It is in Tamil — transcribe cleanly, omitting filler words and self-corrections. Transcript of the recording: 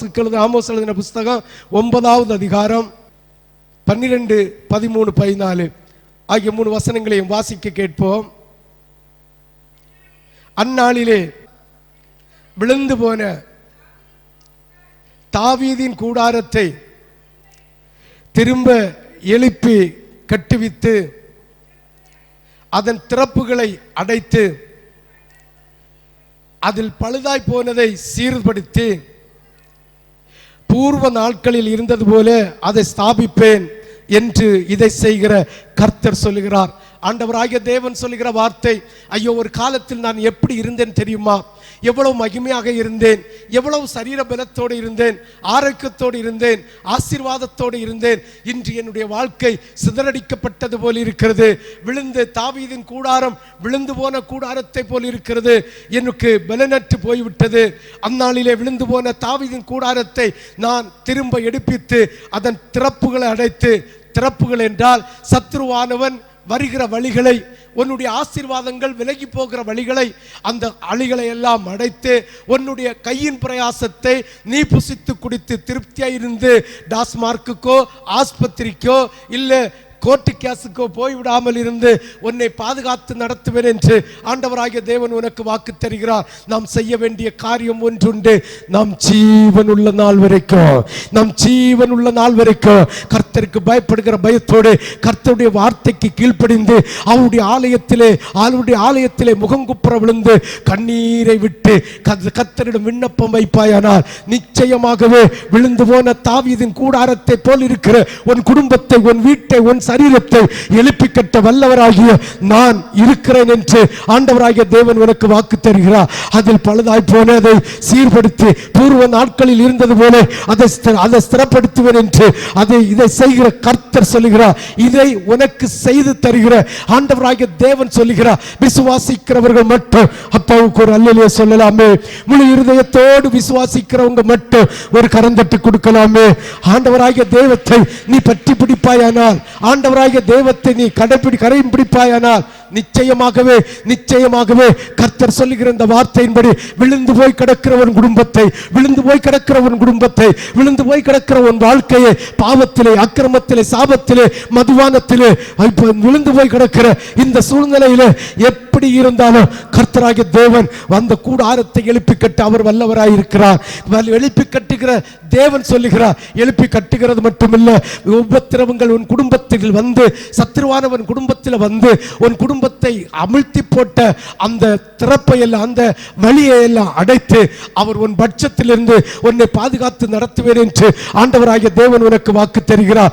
ஆமோஸ் எழுதின புஸ்தகம் 9வது அதிகாரம் 12, 13, 14 ஆகிய 3 வசனங்களையும் வாசிக்க கேட்போம். அந்நாளிலே விழுந்து போன தாவீதின் கூடாரத்தை திரும்ப எழுப்பி கட்டுவித்து அதன் திறப்புகளை அடைத்து அதில் பழுதாய் போனதை சீர்படுத்தி பூர்வ நாட்களில் இருந்தது போல அதை ஸ்தாபிப்பேன் என்று இதை செய்கிற கர்த்தர் சொல்லுகிறார். ஆண்டவராகிய தேவன் சொல்லுகிற வார்த்தை, ஐயோ, ஒரு காலத்தில் நான் எப்படி இருந்தேன் தெரியுமா? எவ்வளவு மகிமையாக இருந்தேன், எவ்வளவு சரீர பலத்தோடு இருந்தேன், ஆரோக்கியத்தோடு இருந்தேன், ஆசீர்வாதத்தோடு இருந்தேன். இன்று என்னுடைய வாழ்க்கை சிதறடிக்கப்பட்டது போல் இருக்கிறது. விழுந்து தாவீதின் கூடாரம் விழுந்து போன கூடாரத்தை போல் இருக்கிறது. எனக்கு பலனற்று போய்விட்டது. அந்நாளிலே விழுந்து போன தாவீதின் கூடாரத்தை நான் திரும்ப எடுப்பித்து அதன் திறப்புகளை அடைத்து, திறப்புகள் என்றால் சத்துருவானவன் வருகிற வழிகளை, உன்னுடைய ஆசீர்வாதங்கள் விலகி போகிற வழிகளை, அந்த அழிகளை எல்லாம் அடைத்து உன்னுடைய கையின் பிரயாசத்தை நீ புசித்து குடித்து திருப்தியாயிருந்து டாஸ்மார்க்குக்கோ ஆஸ்பத்திரிக்கோ இல்லை கோர்ட்டு கேஸுக்கோ போய்விடாமல் இருந்து உன்னை பாதுகாத்து நடத்துவேன் என்று ஆண்டவராகிய தேவன் உனக்கு வாக்கு தருகிறார். நாம் செய்ய வேண்டிய காரியம் ஒன்றுண்டு. நாம் ஜீவன் உள்ள நாள் வரைக்கும், நாம் ஜீவன் உள்ள நாள் வரைக்கும் கர்த்தருக்கு பயப்படுகிற பயத்தோடு கர்த்தருடைய வார்த்தைக்கு கீழ்ப்படிந்து அவருடைய ஆலயத்திலே முகங்குப்புற விழுந்து கண்ணீரை விட்டு கர்த்தரிடம் விண்ணப்பம் வைப்பாயானால் நிச்சயமாகவே விழுந்து போன தாவீதின் கூடாரத்தை போல் இருக்கிற உன் குடும்பத்தை, உன் வீட்டை, உன் சரீரத்தை எழுப்பி கட்ட வல்லவராகிய நான் இருக்கிறேன் என்று ஆண்டவராகிய தேவன் உனக்கு வாக்கு தருகிறார். அதில் பழுதாய் போனதை சீர்படுத்தி பூர்வ நாட்களில் இருந்தது போல அதை ஸ்திரப்படுத்துவேன் என்று இதை செய்கிற கர்த்தர் சொல்லுகிறார். இதை உனக்கு செய்து தருகிற ஆண்டவராகிய தேவன் சொல்லுகிறார். விசுவாசிக்கிறவர்கள் மட்டும் அப்பாவுக்கு ஒரு அல்லேலூயா சொல்லலாமே. முழு இருதயத்தோடு விசுவாசிக்கிறவங்க மட்டும் ஒரு கரந்தட்டு கொடுக்கலாமே. ஆண்டவராகிய தேவத்தை நீ பற்றி பிடிப்பாயானால், ஆண்டவராகிய தேவத்தை நீ கரையும் பிடிப்பாயானால் நிச்சயமாகவே நிச்சயமாகவே கர்த்தர் சொல்லுகிற இந்த வார்த்தையின்படி விழுந்து போய் கிடக்கிறவன் குடும்பத்தை, விழுந்து போய் கிடக்கிறவன் குடும்பத்தை, விழுந்து போய் கிடக்கிறவன் வாழ்க்கையை, பாவத்திலே, அக்கிரமத்திலே, சாபத்திலே, மதுபானத்திலே விழுந்து போய் கிடக்கிற இந்த சூழ்நிலையிலே எப்படி இருந்தாலும் கர்த்தராகிய தேவன் அந்த கூடாரத்தை எழுப்பி கட்ட அவர் வல்லவராய் இருக்கிறார். எழுப்பி கட்டுகிற தேவன் சொல்லுகிறார். எழுப்பி கட்டுகிறது மட்டுமில்லை, உபத்திரவங்கள் உன் குடும்பத்தில் வந்து, சத்துருவானவன் குடும்பத்தில் வந்து உன் குடும்பத்தை அமிழ்த்தி போட்ட அந்த திறப்பை எல்லாம், அந்த வழியை எல்லாம் அடைத்து அவர் உன் பட்சத்திலிருந்து உன்னை பாதுகாத்து நடத்துவேன் என்று ஆண்டவராகிய தேவன் உனக்கு வாக்கு தருகிறார்.